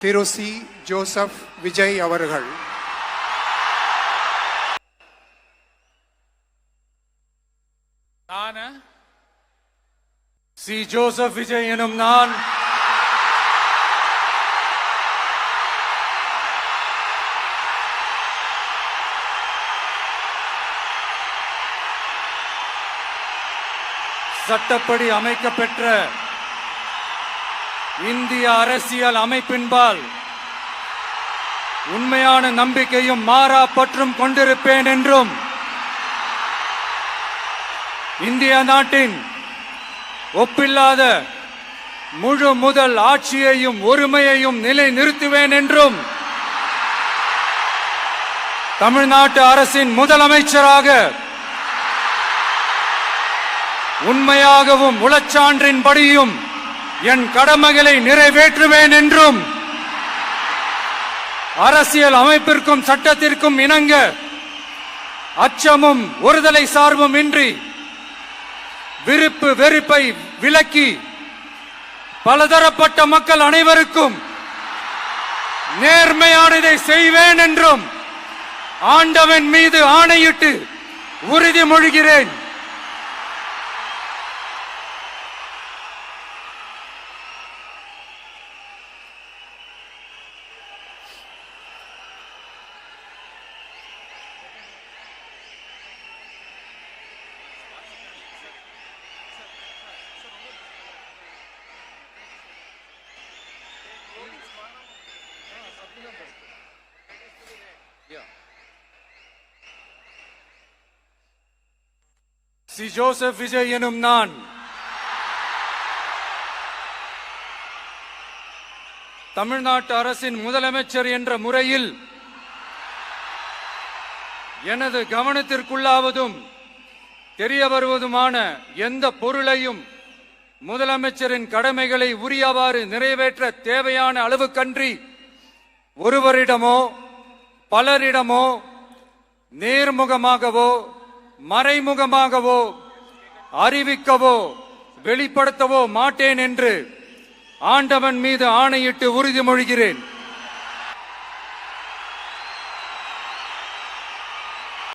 திரு C. Joseph Vijay அவர்கள். C. Joseph Vijay எனும் நான் சட்டப்படி அமைக்கப்பெற்ற இந்திய அரசியல் அமைப்பின்பால் உண்மையான நம்பிக்கையும் மாறா பற்றும் கொண்டிருப்பேன் என்றும் இந்திய நாட்டின் ஒப்பில்லாத முழு முதல் ஆட்சியையும் ஒருமையையும் நிலை நிறுத்துவேன் என்றும் தமிழ்நாட்டு அரசின் முதலமைச்சராக உண்மையாகவும் உளச்சான்றின்படியும் என் கடமைகளை நிறைவேற்றுவேன் என்றும் அரசியல் அமைப்பிற்கும் சட்டத்திற்கும் இணங்க அச்சமும் ஒருதலை சார்பும் இன்றி விருப்பு வெறுப்பை விலக்கி பலதரப்பட்ட மக்கள் அனைவருக்கும் நேர்மையானதை செய்வேன் என்றும் ஆண்டவன் மீது ஆணையிட்டு உறுதிமொழிகிறேன். சி. ஜோசப் விஜய் எனும் நான் தமிழ்நாட்டு அரசின் முதலமைச்சர் என்ற முறையில் எனது கவனத்திற்குள்ளாவதும் தெரிய வருவதுமான எந்த பொருளையும் முதலமைச்சரின் கடமைகளை உரியவாறு நிறைவேற்ற தேவையான அளவுக்கன்றி ஒருவரிடமோ பலரிடமோ நேர்முகமாகவோ மறைமுகமாகவோ அறிவிக்கவோ வெளிப்படுத்தவோ மாட்டேன் என்று ஆண்டவன் மீது ஆணையிட்டு உறுதிமொழிகிறேன்.